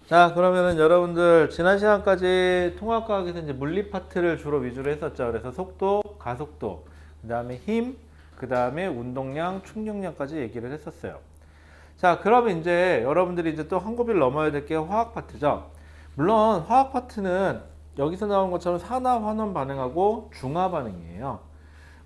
자, 그러면은 여러분들 지난 시간까지 통합과학에서 이제 물리 파트를 주로 위주로 했었죠. 그래서 속도, 가속도, 그다음에 힘, 그다음에 운동량, 충격량까지 얘기를 했었어요. 자, 그러면 이제 여러분들이 이제 또 한 고비를 넘어야 될 게 화학 파트죠. 물론 화학 파트는 여기서 나온 것처럼 산화 환원 반응하고 중화 반응이에요.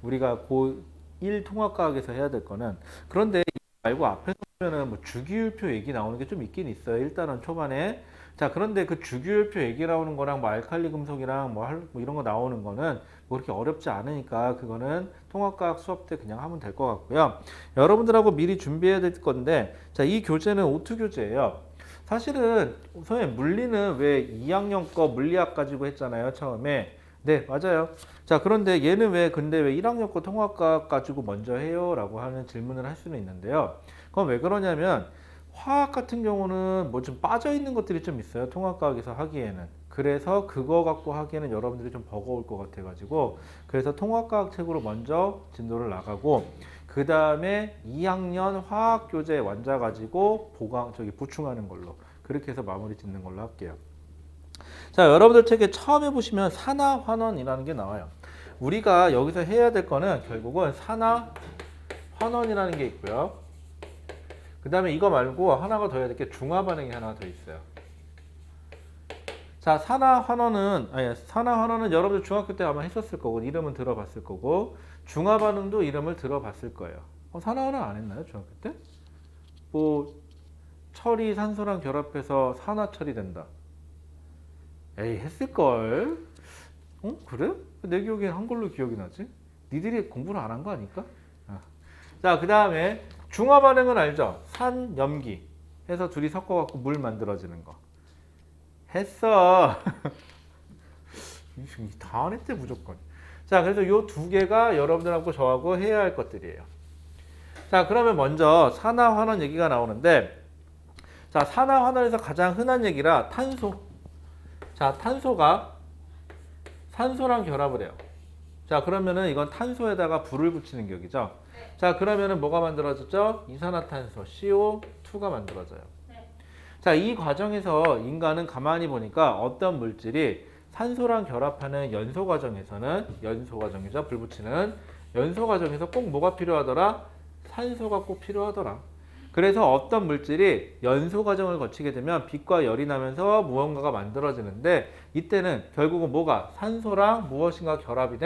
우리가 고1 통합과학에서 해야 될 거는. 그런데 이거 말고 앞에서 보면은 뭐 주기율표 얘기 나오는 게 좀 있긴 있어요. 일단은 초반에. 자, 그런데 그 주기율표 얘기 나오는 거랑 뭐 알칼리 금속이랑 뭐 이런 거 나오는 거는 뭐 그렇게 어렵지 않으니까 그거는 통합과학 수업 때 그냥 하면 될 것 같고요. 여러분들하고 미리 준비해야 될 건데, 자, 이 교재는 오투 교재예요. 사실은 선생님 물리는 왜 2학년 거 물리학 가지고 했잖아요, 처음에. 네, 맞아요. 자, 그런데 얘는 왜 근데 왜 1학년 거 통합과학 가지고 먼저 해요? 라고 하는 질문을 할 수는 있는데요. 그건 왜 그러냐면 화학 같은 경우는 뭐 좀 빠져 있는 것들이 좀 있어요. 통합과학에서 하기에는. 그래서 그거 갖고 하기에는 여러분들이 좀 버거울 것 같아 가지고 그래서 통합과학 책으로 먼저 진도를 나가고 그 다음에 2학년 화학 교재 완자 가지고 보충하는 걸로 그렇게 해서 마무리 짓는 걸로 할게요. 자, 여러분들 책에 처음에 보시면 산화 환원이라는 게 나와요. 우리가 여기서 해야 될 거는 결국은 산화 환원이라는 게 있고요. 그 다음에 이거 말고 하나가 더 해야 될 게 중화 반응이 하나 더 있어요. 자, 산화 환원은 여러분들 중학교 때 아마 했었을 거고 이름은 들어봤을 거고 중화 반응도 이름을 들어봤을 거예요. 산화 환원 안 했나요, 중학교 때? 뭐 철이 산소랑 결합해서 산화철이 된다. 에이, 했을걸. 그래? 내 기억엔 한글로 기억이 나지? 니들이 공부를 안 한 거 아닐까? 자, 그 다음에 중화 반응은 알죠? 산, 염기 해서 둘이 섞어갖고 물 만들어지는 거. 했어. 다 안 했대 무조건. 자, 그래서 요 두 개가 여러분들하고 저하고 해야 할 것들이에요. 자, 그러면 먼저 산화 환원 얘기가 나오는데, 자, 산화 환원에서 가장 흔한 얘기라 탄소. 자, 탄소가 산소랑 결합을 해요. 자, 그러면은 이건 탄소에다가 불을 붙이는 격이죠. 네. 자, 그러면은 뭐가 만들어졌죠? 이산화탄소, CO2가 만들어져요. 네. 자, 이 과정에서 인간은 가만히 보니까 어떤 물질이 산소랑 결합하는 연소 과정에서는 연소 과정이죠. 불 붙이는 연소 과정에서 꼭 뭐가 필요하더라? 산소가 꼭 필요하더라. 그래서 어떤 물질이 연소 과정을 거치게 되면 빛과 열이 나면서 무언가가 만들어지는데 이때는 결국은 뭐가 산소랑 결합이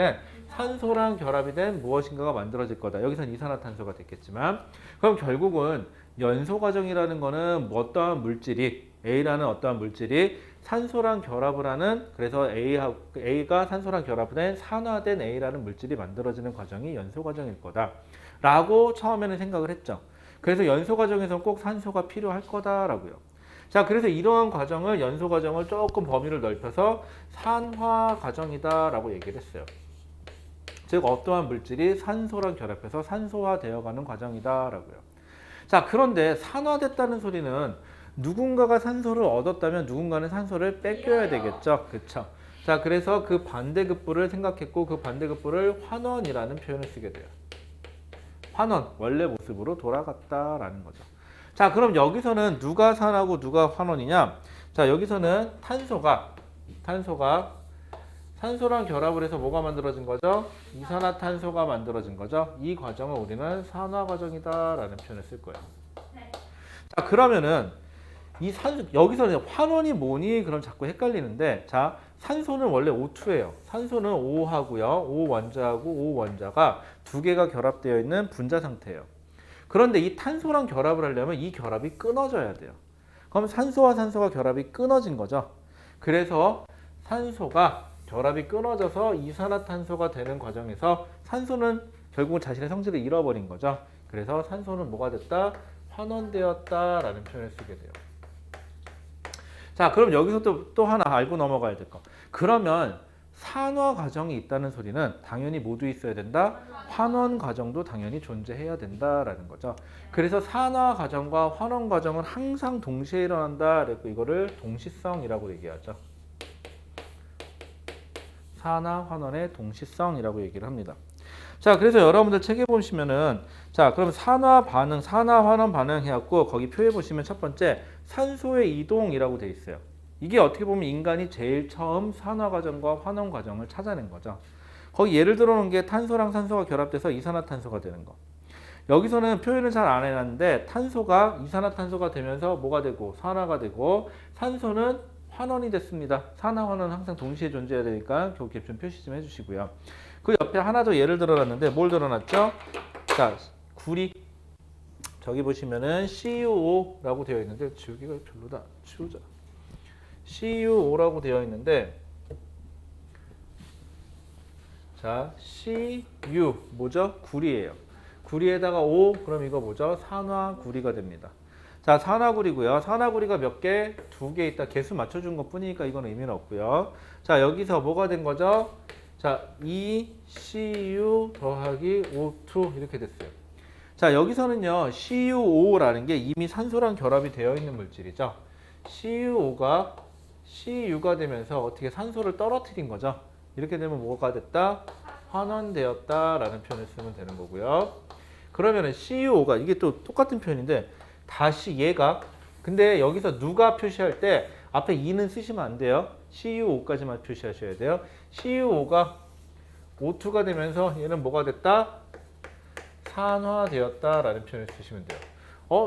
된 무엇인가가 만들어질 거다. 여기선 이산화탄소가 됐겠지만 그럼 결국은 연소 과정이라는 거는 어떠한 물질이 A라는 어떠한 물질이 산소랑 결합을 하는 그래서 A가 산소랑 결합을 된 산화된 A라는 물질이 만들어지는 과정이 연소 과정일 거다. 라고 처음에는 생각을 했죠. 그래서 연소 과정에서 꼭 산소가 필요할 거다라고요. 자, 그래서 이러한 과정을 연소 과정을 조금 범위를 넓혀서 산화 과정이다라고 얘기를 했어요. 즉 어떠한 물질이 산소랑 결합해서 산소화되어가는 과정이다라고요. 자, 그런데 산화됐다는 소리는 누군가가 산소를 얻었다면 누군가는 산소를 뺏겨야 되겠죠. 그렇죠? 자, 그래서 그 반대급부를 생각했고 그 반대급부를 환원이라는 표현을 쓰게 돼요. 환원, 원래 모습으로 돌아갔다라는 거죠. 자, 그럼 여기서는 누가 산하고 누가 환원이냐? 자, 여기서는 탄소가 산소랑 결합을 해서 뭐가 만들어진 거죠? 이산화탄소가 만들어진 거죠. 이 과정을 우리는 산화 과정이다라는 표현을 쓸 거예요. 네. 자, 그러면은 여기서는 환원이 뭐니? 그럼 자꾸 헷갈리는데, 자, 산소는 원래 O2예요. 산소는 O하고요. O 원자하고 O 원자가 두 개가 결합되어 있는 분자 상태예요. 그런데 이 탄소랑 결합을 하려면 이 결합이 끊어져야 돼요. 그럼 산소와 산소가 결합이 끊어진 거죠. 그래서 산소가 결합이 끊어져서 이산화탄소가 되는 과정에서 산소는 결국은 자신의 성질을 잃어버린 거죠. 그래서 산소는 뭐가 됐다? 환원되었다라는 표현을 쓰게 돼요. 자, 그럼 여기서 또 하나 알고 넘어가야 될 거. 그러면 산화 과정이 있다는 소리는 당연히 모두 있어야 된다. 환원 과정도 당연히 존재해야 된다라는 거죠. 그래서 산화 과정과 환원 과정은 항상 동시에 일어난다. 그리고 이거를 동시성이라고 얘기하죠. 산화 환원의 동시성이라고 얘기를 합니다. 자, 그래서 여러분들 책에 보시면은 자, 그럼 산화 반응, 산화 환원 반응 해갖고 거기 표에 보시면 첫 번째 산소의 이동이라고 돼 있어요. 이게 어떻게 보면 인간이 제일 처음 산화 과정과 환원 과정을 찾아낸 거죠. 거기 예를 들어 놓은 게 탄소랑 산소가 결합돼서 이산화탄소가 되는 거. 여기서는 표현을 잘 안 해놨는데 탄소가 이산화탄소가 되면서 뭐가 되고 산화가 되고 산소는 환원이 됐습니다. 산화 환원은 항상 동시에 존재해야 되니까 이렇게 좀 표시 좀 해주시고요. 그 옆에 하나 더 예를 들어놨는데 뭘 들어놨죠? 자, 구리. 저기 보시면은 CuO라고 되어 있는데 지우기가 별로다. 치우자. CuO라고 되어 있는데 자, Cu 뭐죠? 구리예요. 구리에다가 O 그럼 이거 뭐죠? 산화구리가 됩니다. 자, 산화구리고요. 산화구리가 몇 개? 2개 있다. 개수 맞춰준 것 뿐이니까 이건 의미는 없고요. 자, 여기서 뭐가 된 거죠? 자, ECU 더하기 O2 이렇게 됐어요. 자, 여기서는요. CuO라는 게 이미 산소랑 결합이 되어 있는 물질이죠. CuO가 Cu가 되면서 어떻게 산소를 떨어뜨린 거죠. 이렇게 되면 뭐가 됐다? 환원되었다라는 표현을 쓰면 되는 거고요. 그러면은 CuO가 이게 또 똑같은 표현인데 다시 얘가 근데 여기서 누가 표시할 때 앞에 2는 쓰시면 안 돼요. CuO까지만 표시하셔야 돼요. CuO가 O2가 되면서 얘는 뭐가 됐다? 산화되었다라는 표현을 쓰시면 돼요.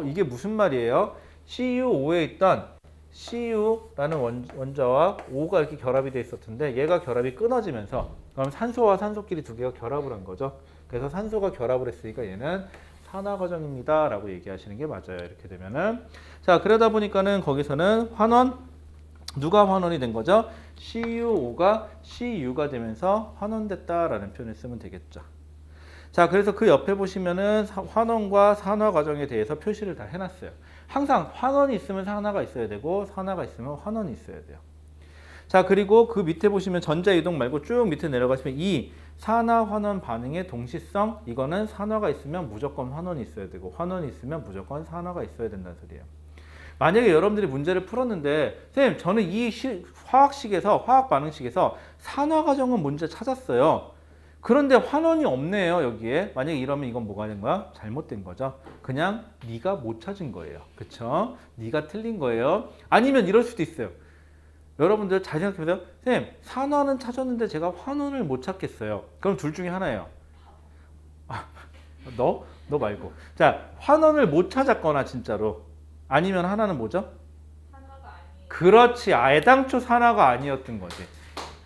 이게 무슨 말이에요? CuO에 있던 Cu라는 원자와 O가 이렇게 결합이 돼 있었는데 얘가 결합이 끊어지면서 그럼 산소와 산소끼리 2개가 결합을 한 거죠. 그래서 산소가 결합을 했으니까 얘는 산화 과정입니다 라고 얘기하시는 게 맞아요. 이렇게 되면은 자, 그러다 보니까는 거기서는 환원 누가 환원이 된 거죠? CuO가 Cu가 되면서 환원됐다라는 표현을 쓰면 되겠죠. 자, 그래서 그 옆에 보시면은 환원과 산화 과정에 대해서 표시를 다 해놨어요. 항상 환원이 있으면 산화가 있어야 되고 산화가 있으면 환원이 있어야 돼요. 자, 그리고 그 밑에 보시면 전자 이동 말고 쭉 밑에 내려가시면 이 산화 환원 반응의 동시성 이거는 산화가 있으면 무조건 환원이 있어야 되고 환원이 있으면 무조건 산화가 있어야 된다는 소리예요. 만약에 여러분들이 문제를 풀었는데 선생님 저는 이 화학식에서 화학 반응식에서 산화 과정은 문제 찾았어요. 그런데 환원이 없네요 여기에. 만약에 이러면 이건 뭐가 된 거야? 잘못된 거죠. 그냥 네가 못 찾은 거예요. 그쵸? 네가 틀린 거예요. 아니면 이럴 수도 있어요. 여러분들 잘 생각해보세요. 선생님 산화는 찾았는데 제가 환원을 못 찾겠어요. 그럼 둘 중에 하나예요. 너 말고. 자, 환원을 못 찾았거나 진짜로. 아니면 하나는 뭐죠? 산화가 아니에요. 그렇지. 애당초 산화가 아니었던 거지.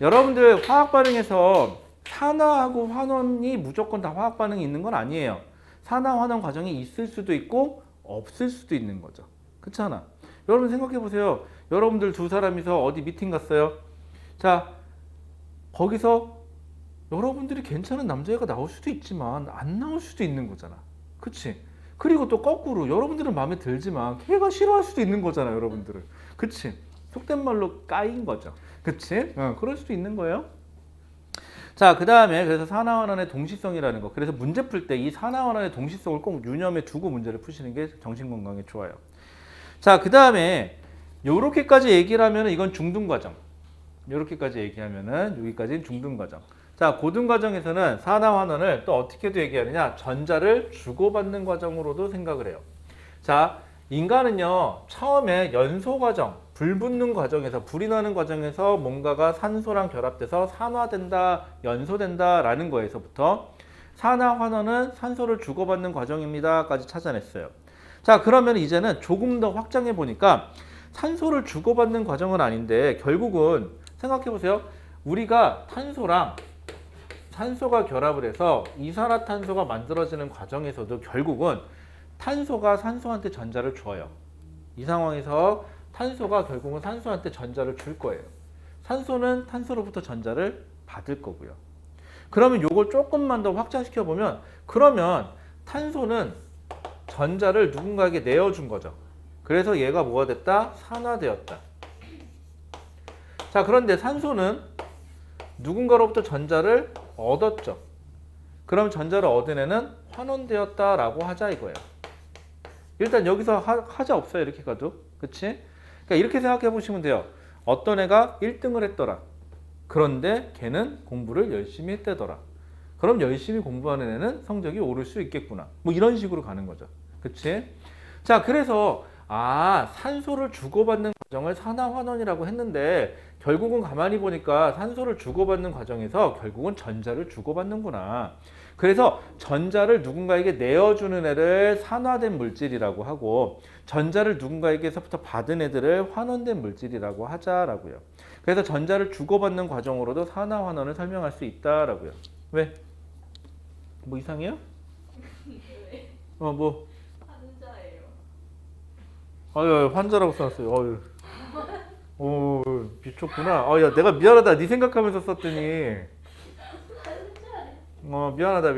여러분들 화학 반응에서 산화하고 환원이 무조건 다 화학 반응이 있는 건 아니에요. 산화 환원 과정이 있을 수도 있고 없을 수도 있는 거죠. 그렇잖아. 여러분 생각해 보세요. 여러분들 두 사람이서 어디 미팅 갔어요. 자, 거기서 여러분들이 괜찮은 남자애가 나올 수도 있지만 안 나올 수도 있는 거잖아. 그치? 그리고 또 거꾸로 여러분들은 마음에 들지만 걔가 싫어할 수도 있는 거잖아, 여러분들은. 그치? 속된 말로 까인 거죠. 그치? 그럴 수도 있는 거예요. 자, 그 다음에 그래서 산화환원의 동시성이라는 거. 그래서 문제 풀 때 이 산화환원의 동시성을 꼭 유념해 두고 문제를 푸시는 게 정신건강에 좋아요. 자, 그 다음에 요렇게까지 얘기를 하면 이건 중등과정. 요렇게까지 얘기하면은 여기까지는 중등과정. 자, 고등과정에서는 산화환원을 또 어떻게도 얘기하느냐. 전자를 주고받는 과정으로도 생각을 해요. 자, 인간은요 처음에 연소과정, 불 붙는 과정에서 불이 나는 과정에서 뭔가가 산소랑 결합돼서 산화된다, 연소된다 라는 거에서부터 산화환원은 산소를 주고받는 과정입니다 까지 찾아냈어요. 자, 그러면 이제는 조금 더 확장해 보니까 산소를 주고받는 과정은 아닌데 결국은 생각해 보세요. 우리가 탄소랑 산소가 결합을 해서 이산화탄소가 만들어지는 과정에서도 결국은 탄소가 산소한테 전자를 줘요. 이 상황에서 탄소가 결국은 산소한테 전자를 줄 거예요. 산소는 탄소로부터 전자를 받을 거고요. 그러면 이걸 조금만 더 확장시켜 보면 그러면 탄소는 전자를 누군가에게 내어준 거죠. 그래서 얘가 뭐가 됐다? 산화되었다. 자, 그런데 산소는 누군가로부터 전자를 얻었죠. 그럼 전자를 얻은 애는 환원되었다라고 하자 이거예요. 일단 여기서 하자 없어요. 이렇게 가도. 그치? 그러니까 이렇게 생각해 보시면 돼요. 어떤 애가 1등을 했더라. 그런데 걔는 공부를 열심히 했대더라. 그럼 열심히 공부하는 애는 성적이 오를 수 있겠구나. 뭐 이런 식으로 가는 거죠. 그치? 자, 그래서 산소를 주고받는 과정을 산화환원이라고 했는데 결국은 가만히 보니까 산소를 주고받는 과정에서 결국은 전자를 주고받는구나. 그래서 전자를 누군가에게 내어주는 애를 산화된 물질이라고 하고 전자를 누군가에게서부터 받은 애들을 환원된 물질이라고 하자라고요. 그래서 전자를 주고받는 과정으로도 산화환원을 설명할 수 있다라고요. 왜? 뭐 이상해요? 뭐? 환자예요. 아유, 환자라고 써놨어요. 어유. 오, 미쳤구나. 야, 내가 미안하다. 네 생각하면서 썼더니. 미안하다.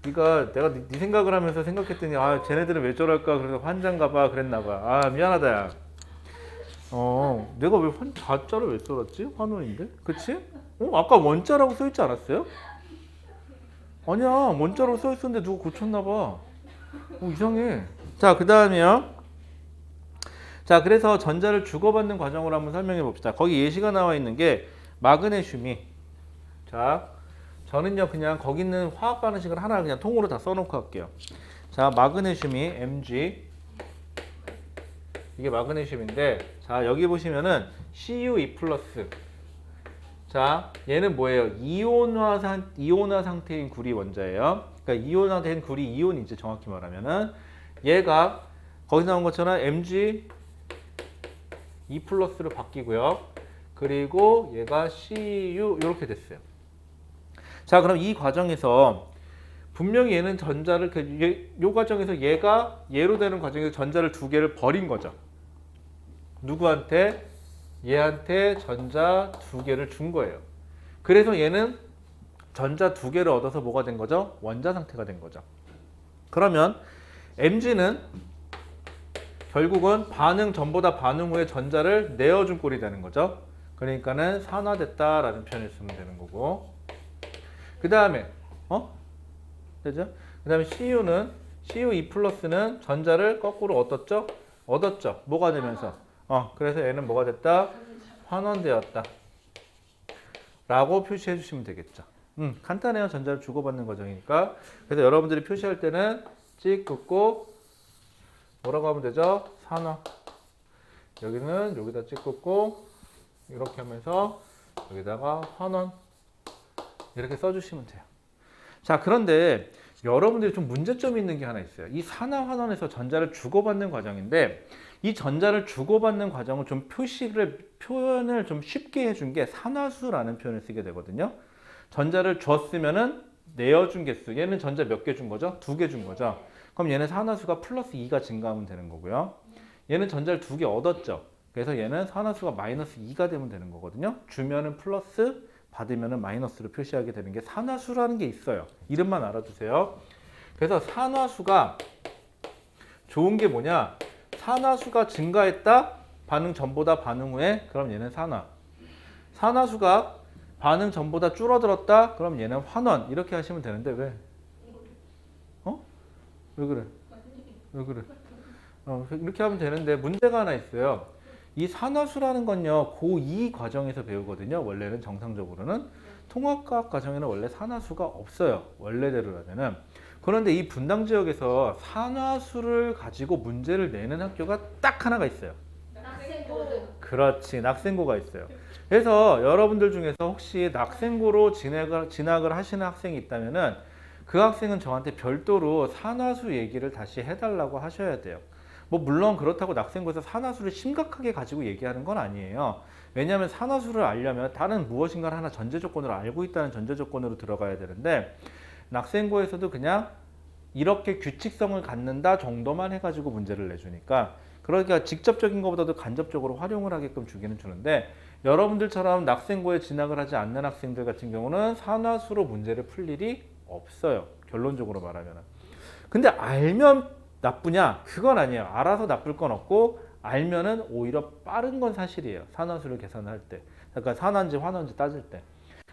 내가 네 생각을 하면서 생각했더니, 쟤네들은 왜 저럴까? 그래서 환자인가 봐. 그랬나 봐. 미안하다, 야. 내가 왜 자자를 왜 써놨지? 환원인데? 그치? 아까 원자라고 써있지 않았어요? 아니야, 원자라고 써있었는데 누가 고쳤나 봐. 이상해. 자, 그 다음이요. 자, 그래서 전자를 주고받는 과정으로 한번 설명해 봅시다. 거기 예시가 나와 있는 게 마그네슘이, 자, 저는요 그냥 거기 있는 화학 반응식을 하나 그냥 통으로 다 써놓고 할게요. 자, 마그네슘이 Mg, 이게 마그네슘인데, 자 여기 보시면은 Cu2+. 자, 얘는 뭐예요? 이온화 상태인 구리 원자예요. 그러니까 이온화된 구리 이온이지, 정확히 말하면은. 얘가 거기서 나온 것처럼 Mg 2+로 바뀌고요. 그리고 얘가 Cu 이렇게 됐어요. 자, 그럼 이 과정에서 분명히 얘는 전자를 이 과정에서 얘가 얘로 되는 과정에서 전자를 두 개를 버린 거죠. 누구한테? 얘한테 전자 두 개를 준 거예요. 그래서 얘는 전자 두 개를 얻어서 뭐가 된 거죠? 원자 상태가 된 거죠. 그러면 Mg는 결국은 반응 전보다 반응 후에 전자를 내어준 꼴이 되는 거죠. 그러니까는 산화됐다라는 표현을 쓰면 되는 거고. 그 다음에 되죠? 그 다음에 Cu2+는 전자를 거꾸로 얻었죠. 뭐가 되면서? 그래서 얘는 뭐가 됐다? 환원되었다. 라고 표시해 주시면 되겠죠. 간단해요. 전자를 주고받는 과정이니까. 그래서 여러분들이 표시할 때는 찍 긋고 뭐라고 하면 되죠? 산화. 여기는 여기다 찍 긋고 이렇게 하면서 여기다가 환원. 이렇게 써주시면 돼요. 자, 그런데 여러분들이 좀 문제점이 있는 게 하나 있어요. 이 산화 환원에서 전자를 주고받는 과정인데, 이 전자를 주고받는 과정을 좀 표현을 좀 쉽게 해준 게 산화수라는 표현을 쓰게 되거든요. 전자를 줬으면은 내어준 개수. 얘는 전자 몇 개 준 거죠? 2개 준 거죠. 그럼 얘는 산화수가 플러스 2가 증가하면 되는 거고요. 얘는 전자를 2개 얻었죠. 그래서 얘는 산화수가 마이너스 2가 되면 되는 거거든요. 주면은 플러스, 받으면은 마이너스로 표시하게 되는 게 산화수라는 게 있어요. 이름만 알아두세요. 그래서 산화수가 좋은 게 뭐냐? 산화수가 증가했다? 반응 전보다 반응 후에? 그럼 얘는 산화. 산화수가 반응 전보다 줄어들었다? 그럼 얘는 환원. 이렇게 하시면 되는데 왜? 왜 그래? 왜 그래? 이렇게 하면 되는데 문제가 하나 있어요. 이 산화수라는 건요, 고2 과정에서 배우거든요. 원래는 정상적으로는. 통합과학 과정에는 원래 산화수가 없어요. 원래대로라면은. 그런데 이 분당 지역에서 산화수를 가지고 문제를 내는 학교가 딱 하나가 있어요. 낙생고등. 그렇지, 낙생고가 있어요. 그래서 여러분들 중에서 혹시 낙생고로 진학을 하시는 학생이 있다면은 그 학생은 저한테 별도로 산화수 얘기를 다시 해달라고 하셔야 돼요. 뭐 물론 그렇다고 낙생고에서 산화수를 심각하게 가지고 얘기하는 건 아니에요. 왜냐하면 산화수를 알려면 다른 무엇인가를 하나 전제 조건으로 알고 있다는 전제 조건으로 들어가야 되는데, 낙생고에서도 그냥 이렇게 규칙성을 갖는다 정도만 해가지고 문제를 내주니까, 그러니까 직접적인 것보다도 간접적으로 활용을 하게끔 주기는 주는데, 여러분들처럼 낙생고에 진학을 하지 않는 학생들 같은 경우는 산화수로 문제를 풀 일이 없어요. 결론적으로 말하면. 근데 알면 나쁘냐? 그건 아니에요. 알아서 나쁠 건 없고, 알면은 오히려 빠른 건 사실이에요. 산화수를 계산할 때. 그러니까 산화인지 환원인지 따질 때.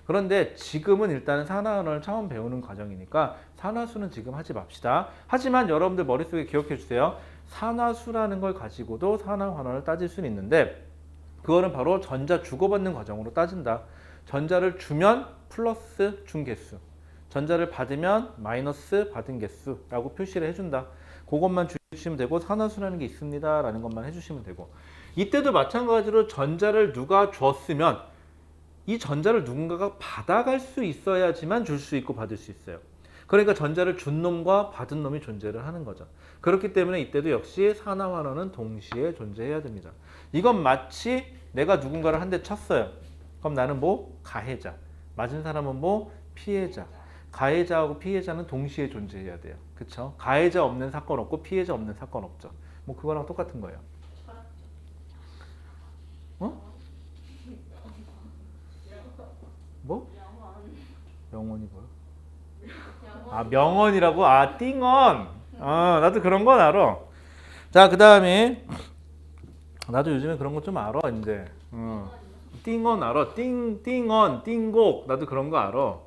그런데 지금은 일단은 산화환원을 처음 배우는 과정이니까 산화수는 지금 하지 맙시다. 하지만 여러분들 머릿속에 기억해 주세요. 산화수라는 걸 가지고도 산화환원을 따질 수는 있는데, 그거는 바로 전자 주고받는 과정으로 따진다. 전자를 주면 플러스 준 개수, 전자를 받으면 마이너스 받은 개수라고 표시를 해준다. 그것만 주의해 해주시면 되고 산화수라는 게 있습니다 라는 것만 해주시면 되고, 이때도 마찬가지로 전자를 누가 줬으면 이 전자를 누군가가 받아갈 수 있어야지만 줄 수 있고 받을 수 있어요. 그러니까 전자를 준 놈과 받은 놈이 존재를 하는 거죠. 그렇기 때문에 이때도 역시 산화 환원은 동시에 존재해야 됩니다. 이건 마치 내가 누군가를 한 대 쳤어요. 그럼 나는 뭐? 가해자. 맞은 사람은 뭐? 피해자. 가해자하고 피해자는 동시에 존재해야 돼요. 그쵸? 가해자 없는 사건 없고 피해자 없는 사건 없죠. 뭐 그거랑 똑같은 거예요. 어? 뭐? 명언이 뭐야? 아, 명언이라고? 아, 띵언. 나도 그런 건 알아. 자, 그 다음에 나도 요즘에 그런 거 좀 알아 이제. 띵언 알아. 띵언, 띵곡. 나도 그런 거 알아.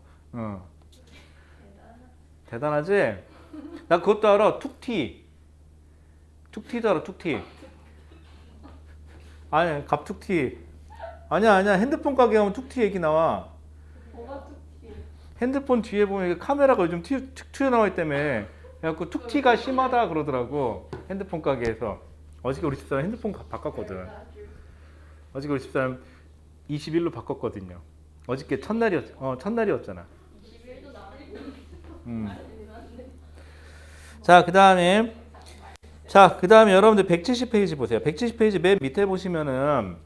대단하지? 나 그것도 알아. 툭티. 툭티도 알아. 툭티. 아니, 갑툭티. 아니야. 핸드폰 가게 가면 툭티 얘기 나와. 뭐가 특히? 핸드폰 뒤에 보면 이게 카메라가 요즘 툭 튀어나와 있다며. 그래갖고 툭티가 심하다 그러더라고. 핸드폰 가게에서. 어저께 우리 집사람 핸드폰 바꿨거든. 어저께 우리 집사람 21로 바꿨거든요. 어저께 첫날이었잖아. 21도 나왔고. 자, 그 다음에 여러분들 170페이지 보세요. 170페이지 맨 밑에 보시면은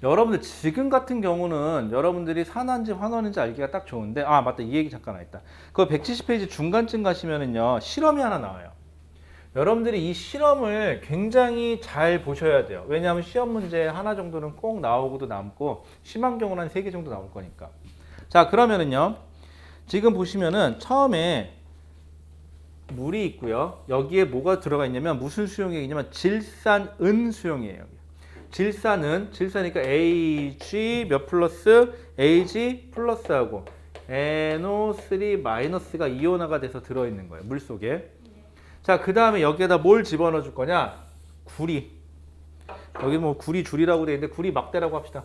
여러분들 지금 같은 경우는 여러분들이 산화인지 환원인지 알기가 딱 좋은데, 아 맞다, 이 얘기 잠깐 했다. 그 170페이지 중간쯤 가시면은요 실험이 하나 나와요. 여러분들이 이 실험을 굉장히 잘 보셔야 돼요. 왜냐하면 시험 문제 하나 정도는 꼭 나오고도 남고, 심한 경우는 한 3개 정도 나올 거니까. 자, 그러면은요 지금 보시면은 처음에 물이 있고요. 여기에 뭐가 들어가 있냐면 무슨 수용액이냐면 질산은 수용이에요. 질산이니까 AG 몇 플러스 AG 플러스하고 NO3 마이너스가 이온화가 돼서 들어있는 거예요. 물 속에. 자, 그 다음에 여기에다 뭘 집어넣어 줄 거냐? 구리. 여기 뭐 구리 줄이라고 되어 있는데 구리 막대라고 합시다.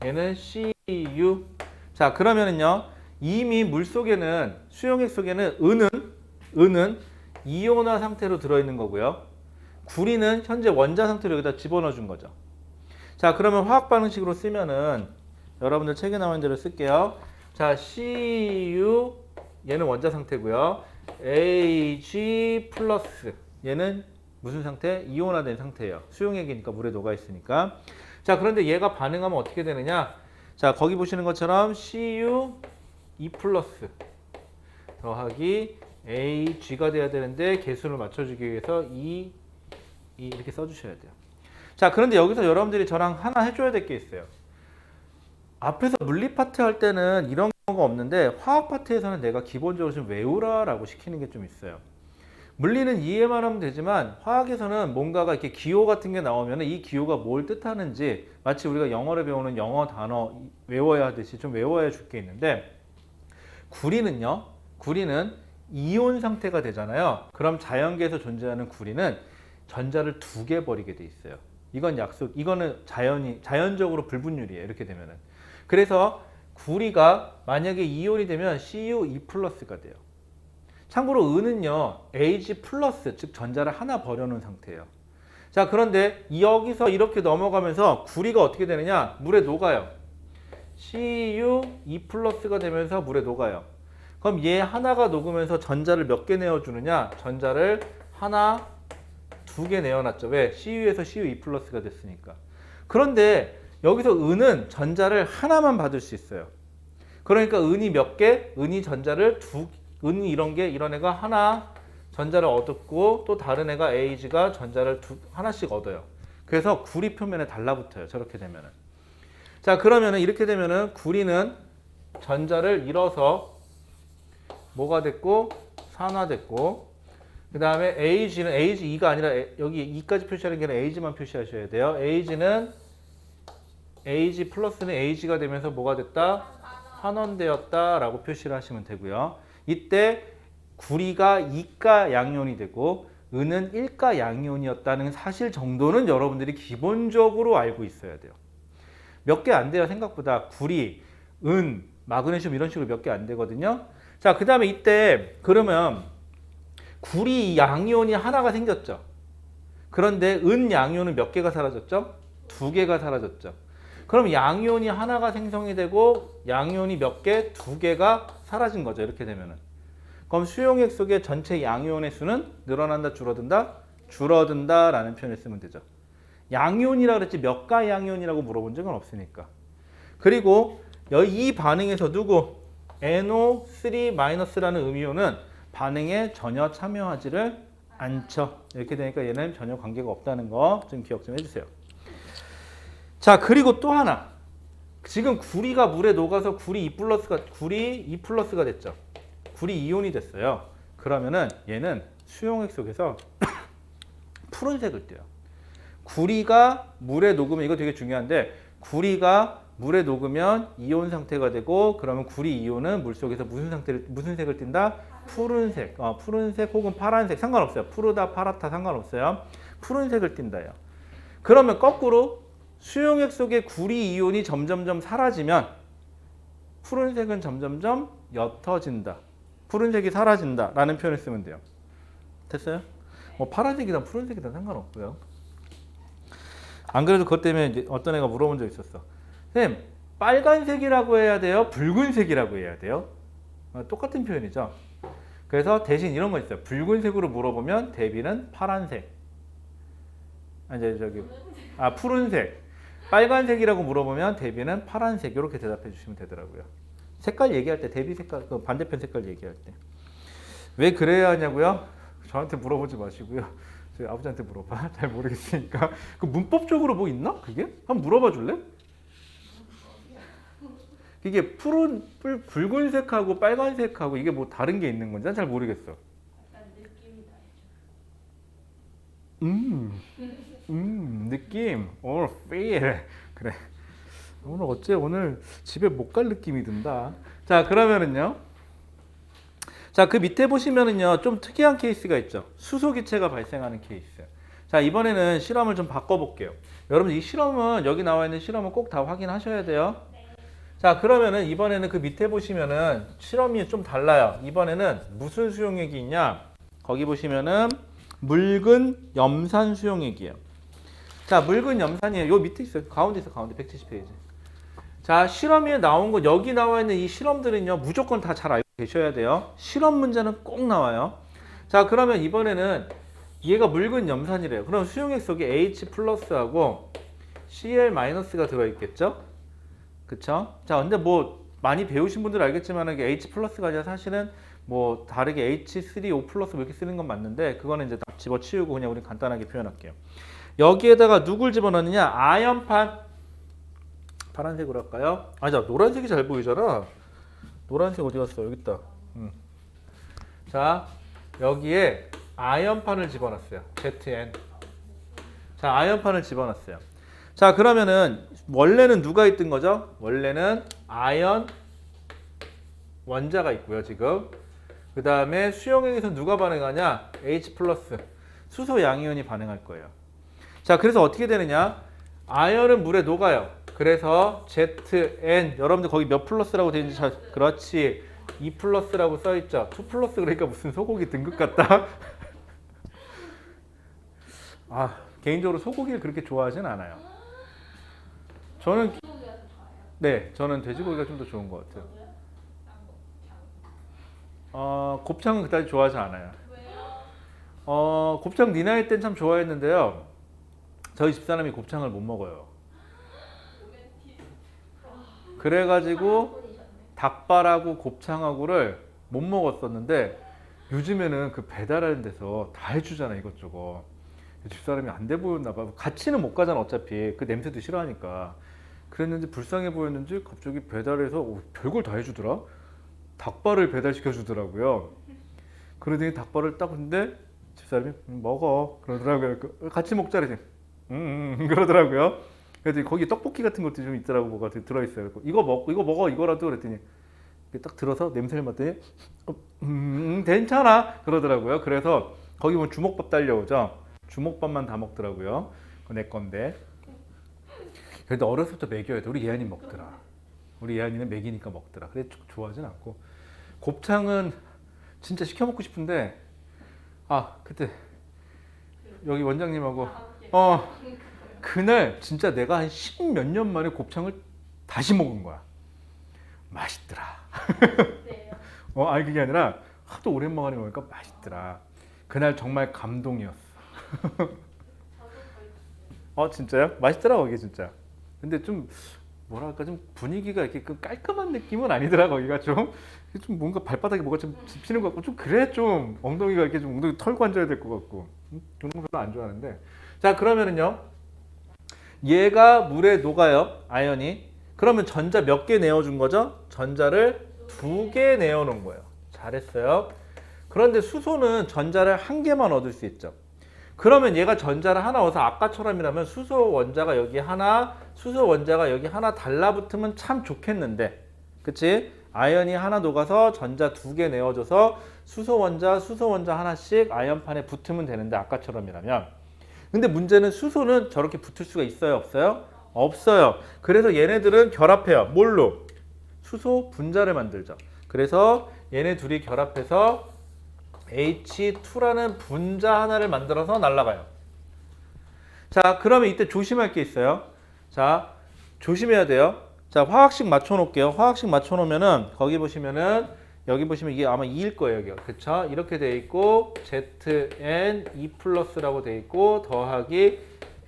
얘는 CU. 자, 그러면은요 이미 물 속에는, 수용액 속에는 은은 이온화 상태로 들어있는 거고요. 구리는 현재 원자 상태로 여기다 집어넣어 준 거죠. 자, 그러면 화학 반응식으로 쓰면은 여러분들 책에 나온 대로 쓸게요. 자, Cu 얘는 원자 상태고요. Ag 플러스 얘는 무슨 상태? 이온화된 상태예요. 수용액이니까 물에 녹아 있으니까. 자, 그런데 얘가 반응하면 어떻게 되느냐? 자, 거기 보시는 것처럼 Cu 2 플러스 더하기 Ag가 돼야 되는데 개수를 맞춰주기 위해서 2 이렇게 써주셔야 돼요. 자, 그런데 여기서 여러분들이 저랑 하나 해줘야 될 게 있어요. 앞에서 물리 파트 할 때는 이런 경우가 없는데 화학 파트에서는 내가 기본적으로 좀 외우라 라고 시키는 게 좀 있어요. 물리는 이해만 하면 되지만 화학에서는 뭔가가 이렇게 기호 같은 게 나오면 이 기호가 뭘 뜻하는지, 마치 우리가 영어를 배우는 영어 단어 외워야 하듯이 좀 외워야 줄 게 있는데, 구리는 이온 상태가 되잖아요. 그럼 자연계에서 존재하는 구리는 전자를 2개 버리게 돼 있어요. 이거는 자연적으로 불분율이에요. 이렇게 되면은. 그래서 구리가 만약에 이온이 되면 Cu2 플러스가 돼요. 참고로 은은요, Ag 플러스, 즉 전자를 하나 버려놓은 상태예요. 자, 그런데 여기서 이렇게 넘어가면서 구리가 어떻게 되느냐? 물에 녹아요. Cu2 플러스가 되면서 물에 녹아요. 그럼 얘 하나가 녹으면서 전자를 몇 개 내어주느냐? 전자를 하나, 2개 내어놨죠. 왜? Cu에서 Cu2 플러스가 됐으니까. 그런데 여기서 은은 전자를 하나만 받을 수 있어요. 그러니까 은이 몇 개? 은이 전자를 은이 이런 애가 하나 전자를 얻었고, 또 다른 애가 Ag가 전자를 하나씩 얻어요. 그래서 구리 표면에 달라붙어요. 저렇게 되면은. 자, 그러면은 이렇게 되면은 구리는 전자를 잃어서 뭐가 됐고? 산화됐고, 그 다음에 AG는 AG2가 아니라 여기 2까지 표시하는 게 아니라 AG만 표시하셔야 돼요. AG 플러스는 AG가 되면서 뭐가 됐다? 환원되었다 라고 표시를 하시면 되고요. 이때 구리가 2가 양이온이 되고 은은 1가 양이온이었다는 사실 정도는 여러분들이 기본적으로 알고 있어야 돼요. 몇 개 안 돼요. 생각보다 구리, 은, 마그네슘 이런 식으로 몇 개 안 되거든요. 자, 그 다음에 이때 그러면 구리 양이온이 하나가 생겼죠. 그런데 은 양이온은 몇 개가 사라졌죠? 두 개가 사라졌죠. 그럼 양이온이 하나가 생성이 되고 양이온이 몇 개? 두 개가 사라진 거죠. 이렇게 되면은. 그럼 수용액 속의 전체 양이온의 수는 늘어난다, 줄어든다? 줄어든다라는 표현을 쓰면 되죠. 양이온이라 그랬지 몇 가 양이온이라고 물어본 적은 없으니까. 그리고 이 반응에서 누구? NO3-라는 음이온은 반응에 전혀 참여하지를 않죠. 이렇게 되니까 얘는 전혀 관계가 없다는 거 좀 기억 좀 해주세요. 자, 그리고 또 하나. 지금 구리가 물에 녹아서 구리 2+가 됐죠. 구리 이온이 됐어요. 그러면은 얘는 수용액 속에서 푸른색을 띠요. 구리가 물에 녹으면 이거 되게 중요한데 구리가 물에 녹으면 이온 상태가 되고 그러면 구리 이온은 물 속에서 무슨 색을 띈다? 푸른색. 푸른색 혹은 파란색 상관없어요. 푸르다 파랗다 상관없어요. 푸른색을 띈다요. 그러면 거꾸로 수용액 속의 구리 이온이 점점점 사라지면 푸른색은 점점점 옅어진다. 푸른색이 사라진다 라는 표현을 쓰면 돼요. 됐어요? 뭐 파란색이든 푸른색이든 상관없고요. 안 그래도 그것 때문에 이제 어떤 애가 물어본 적 있었어. 선생님, 빨간색이라고 해야 돼요? 붉은색이라고 해야 돼요? 똑같은 표현이죠. 그래서 대신 이런 거 있어요. 붉은색으로 물어보면 대비는 파란색. 푸른색. 빨간색이라고 물어보면 대비는 파란색. 이렇게 대답해 주시면 되더라고요. 색깔 얘기할 때, 대비 색깔, 그 반대편 색깔 얘기할 때. 왜 그래야 하냐고요? 저한테 물어보지 마시고요. 저희 아버지한테 물어봐. 잘 모르겠으니까. 그 문법적으로 뭐 있나? 그게? 한번 물어봐 줄래? 이게 붉은색하고 빨간색하고 이게 뭐 다른 게 있는 건지 잘 모르겠어. 약간 느낌이 다르죠. 느낌. 오늘 feel. 그래. 오늘 집에 못 갈 느낌이 든다. 자, 그러면은요. 자, 그 밑에 보시면은요. 좀 특이한 케이스가 있죠. 수소 기체가 발생하는 케이스. 자, 이번에는 실험을 좀 바꿔볼게요. 여러분, 이 실험은 여기 나와 있는 실험은 꼭 다 확인하셔야 돼요. 자, 그러면은 이번에는 그 밑에 보시면은 실험이 좀 달라요. 이번에는 무슨 수용액이 있냐? 거기 보시면은 묽은 염산 수용액이에요. 자, 묽은 염산이에요. 요 밑에 있어요. 가운데 있어, 가운데 170페이지. 자, 실험에 나온 거 여기 나와 있는 이 실험들은요 무조건 다 잘 알고 계셔야 돼요. 실험 문제는 꼭 나와요. 자, 그러면 이번에는 얘가 묽은 염산이래요. 그럼 수용액 속에 H+하고 Cl-가 들어있겠죠? 그쵸? 자, 근데 뭐 많이 배우신 분들 알겠지만 이게 H+가 아니라 사실은 뭐 다르게 H3O+ 뭐 이렇게 쓰는 건 맞는데 그거는 이제 다 집어치우고 그냥 우리 간단하게 표현할게요. 여기에다가 누굴 집어넣느냐? 아연판. 파란색으로 할까요? 아니야, 노란색이 잘 보이잖아. 노란색 어디 갔어? 여기 있다. 자, 여기에 아연판을 집어넣었어요. ZN. 자, 아연판을 집어넣었어요. 자, 그러면은 원래는 누가 있던 거죠? 원래는 아연 원자가 있고요, 지금. 그 다음에 수용액에서 누가 반응하냐? H+, 수소 양이온이 반응할 거예요. 자, 그래서 어떻게 되느냐? 아연은 물에 녹아요. 그래서 ZN, 여러분들 거기 몇 플러스라고 되어 있는지 그렇지. 2+라고 써있죠. 2+ 그러니까 무슨 소고기 등급 같다. 아, 개인적으로 소고기를 그렇게 좋아하진 않아요. 저는 저는 돼지고기가 좀 더 좋은 것 같아요. 곱창은 그다지 좋아하지 않아요. 곱창 니 나이 땐 참 좋아했는데요. 저희 집사람이 곱창을 못 먹어요. 그래가지고 닭발하고 곱창하고를 못 먹었었는데 요즘에는 그 배달하는 데서 다 해주잖아 이것저것. 집사람이 안 돼 보였나 봐. 같이는 못 가잖아 어차피. 그 냄새도 싫어하니까. 그랬는지 불쌍해 보였는지 갑자기 배달해서 별걸 다 해주더라. 닭발을 배달시켜 주더라고요. 그러더니 닭발을 딱 했는데 집사람이 먹어 그러더라고요. 같이 먹자 그러지. 그러더라고요. 그래서 거기 떡볶이 같은 것도 좀 있더라고. 뭐가 들어있어요. 이거 먹어 이거라도 그랬더니 딱 들어서 냄새를 맡더니 괜찮아 그러더라고요. 그래서 거기 보면 주먹밥 달려오죠. 주먹밥만 다 먹더라고요. 그거 내 건데. 그래도 어렸을 때 먹여야 돼. 우리 예안이 먹더라. 우리 예안이는 먹이니까 먹더라. 그래 좋아하진 않고. 곱창은 진짜 시켜 먹고 싶은데 아 그때 여기 원장님하고 어 그날 진짜 내가 한 10몇 년 만에 곱창을 다시 먹은 거야. 맛있더라. 네요. 아니 그게 아니라 하도 오랜만에 먹으니까 맛있더라. 그날 정말 감동이었어. 저도 거의 진짜요? 맛있더라 거기 진짜. 근데 좀 뭐랄까 좀 분위기가 이렇게 그 깔끔한 느낌은 아니더라 거기가 좀 뭔가 발바닥에 뭐가 좀 짚히는 것 같고 좀 그래 좀 엉덩이가 이렇게 좀 엉덩이 털고 앉아야 될 것 같고 그런 거 별로 안 좋아하는데. 자 그러면은요 얘가 물에 녹아요 아연이. 그러면 전자 몇 개 내어준 거죠? 전자를 2개 내어놓은 거예요. 잘했어요. 그런데 수소는 전자를 1개만 얻을 수 있죠. 그러면 얘가 전자를 하나 얻어서 아까처럼이라면 수소 원자가 여기 하나, 수소 원자가 여기 하나 달라붙으면 참 좋겠는데, 그치? 아연이 하나 녹아서 전자 2개 내어줘서 수소 원자 하나씩 아연판에 붙으면 되는데 아까처럼이라면. 근데 문제는 수소는 저렇게 붙을 수가 있어요, 없어요? 없어요. 그래서 얘네들은 결합해요. 뭘로? 수소 분자를 만들죠. 그래서 얘네 둘이 결합해서 H2라는 분자 하나를 만들어서 날아가요. 자, 그러면 이때 조심할 게 있어요. 자, 조심해야 돼요. 자, 화학식 맞춰 놓을게요. 화학식 맞춰 놓으면은 거기 보시면은 여기 보시면 이게 아마 2일 거예요, 여기. 그쵸? 이렇게 돼 있고 ZN2 플러스라고 돼 있고 더하기